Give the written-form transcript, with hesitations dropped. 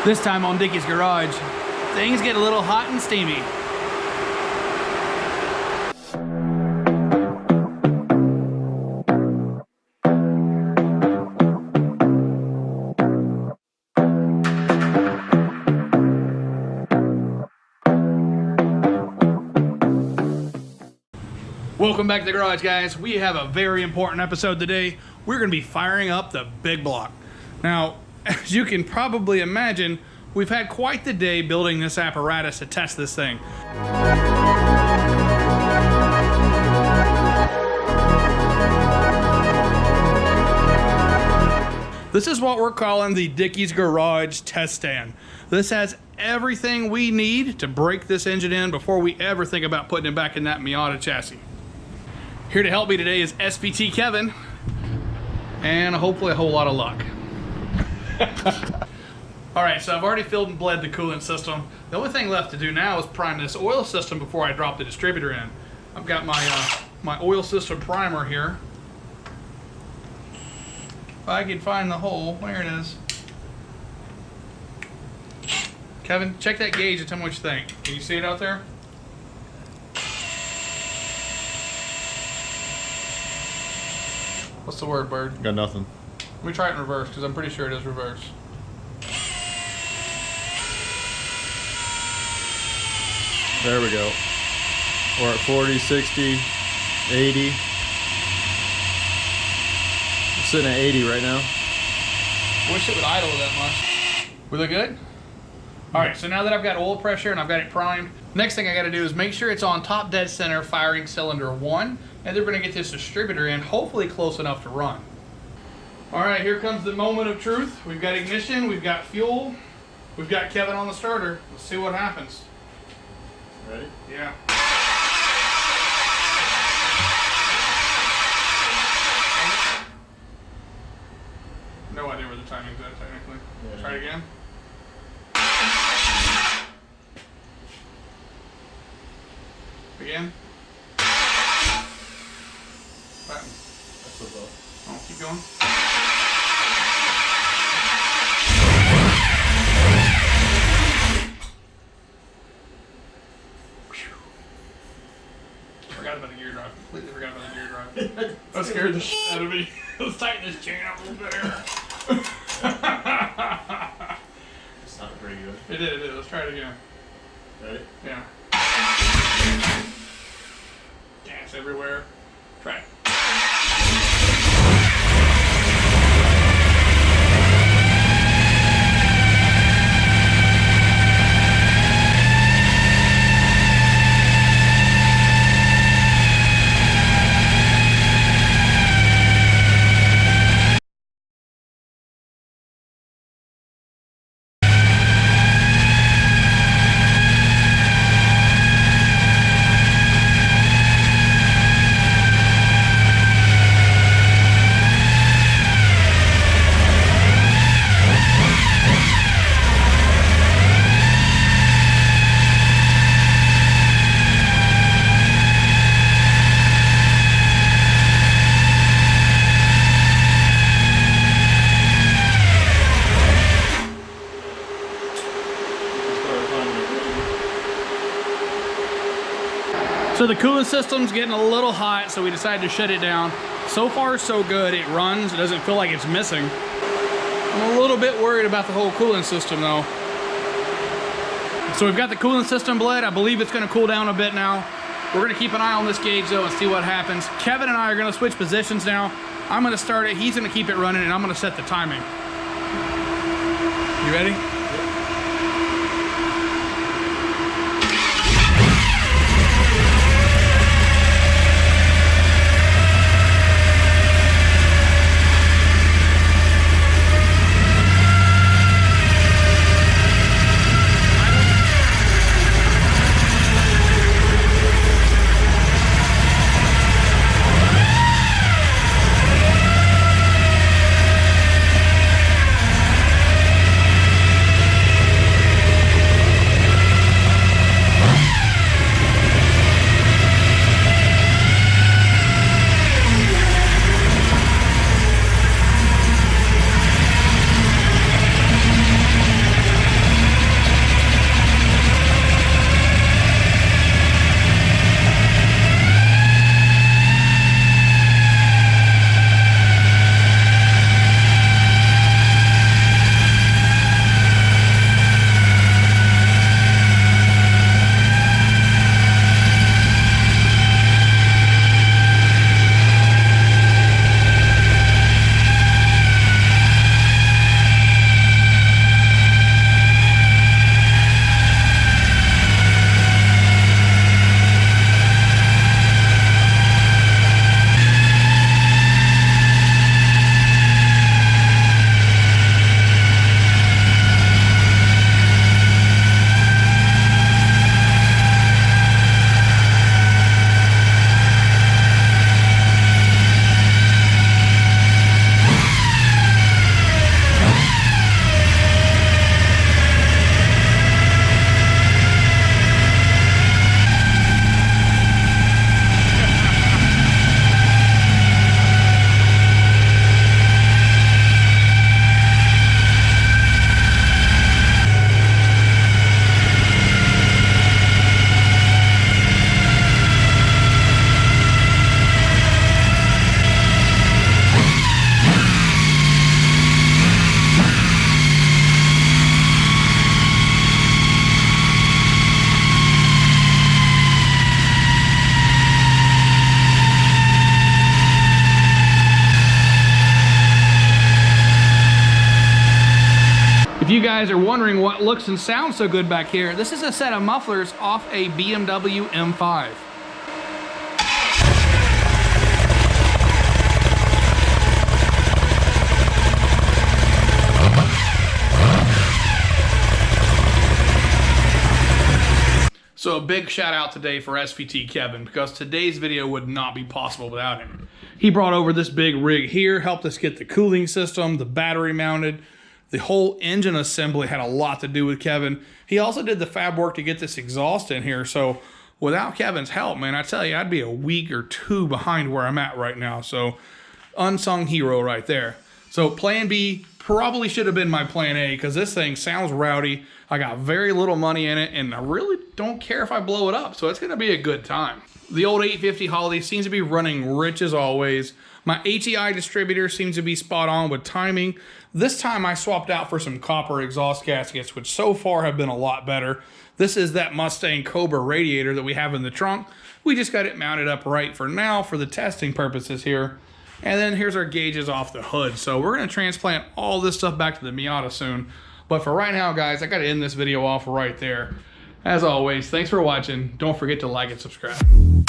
This time on Dicky's garage, things get a little hot and steamy. Welcome back to the garage, guys. We have a very important episode today. We're going to be firing up the big block. Now, as you can probably imagine, we've had quite the day building this apparatus to test this thing. This is what we're calling the Dicky's Garage test stand. This has everything we need to break this engine in before we ever think about putting it back in that Miata chassis. Here to help me today is SVT Kevin, and hopefully a whole lot of luck. Alright, so I've already filled and bled the coolant system. The only thing left to do now is prime this oil system before I drop the distributor in. I've got my oil system primer here. If I can find the hole, there it is. Kevin, check that gauge and tell me what you think. Can you see it out there? What's the word, Bird? Got nothing. Let me try it in reverse, because I'm pretty sure it is reverse. There we go. We're at 40, 60, 80. We're sitting at 80 right now. Wish it would idle that much. We look good? Alright, so now that I've got oil pressure and I've got it primed, next thing I got to do is make sure it's on top dead center firing cylinder 1, and they're going to get this distributor in hopefully close enough to run. Alright, here comes the moment of truth. We've got ignition, we've got fuel, we've got Kevin on the starter. Let's see what happens. Ready? Yeah. No idea where the timing's at technically. Yeah. Try it again. Again. Button. That's what's up. Oh, keep going. Forgot about the gear drive. Completely forgot about the gear drive. That scared the shit out of me. Let's tighten this chain up a little bit here. It sounded pretty good. It did. Let's try it again. Ready? Yeah. Gas everywhere. Try it. So the cooling system's getting a little hot, so we decided to shut it down. So far, so good. It runs. It doesn't feel like it's missing. I'm a little bit worried about the whole cooling system, though. So we've got the cooling system bled. I believe it's going to cool down a bit now. We're going to keep an eye on this gauge, though, and see what happens. Kevin and I are going to switch positions now. I'm going to start it. He's going to keep it running, and I'm going to set the timing. You ready? If you guys are wondering what looks and sounds so good back here, this is a set of mufflers off a BMW M5. So a big shout out today for SVT Kevin, because today's video would not be possible without him. He brought over this big rig here, helped us get the cooling system, the battery mounted, the whole engine assembly had a lot to do with Kevin. He also did the fab work to get this exhaust in here. So without Kevin's help, man, I tell you, I'd be a week or two behind where I'm at right now. So unsung hero right there. So plan B probably should have been my plan A, because this thing sounds rowdy. I got very little money in it, and I really don't care if I blow it up. So it's gonna be a good time. The old 850 Holly seems to be running rich as always. My ATI distributor seems to be spot on with timing. This time I swapped out for some copper exhaust gaskets, which so far have been a lot better. This is that Mustang Cobra radiator that we have in the trunk. We just got it mounted up right for now for the testing purposes here. And then here's our gauges off the hood. So we're gonna transplant all this stuff back to the Miata soon. But for right now, guys, I gotta end this video off right there. As always, thanks for watching. Don't forget to like and subscribe.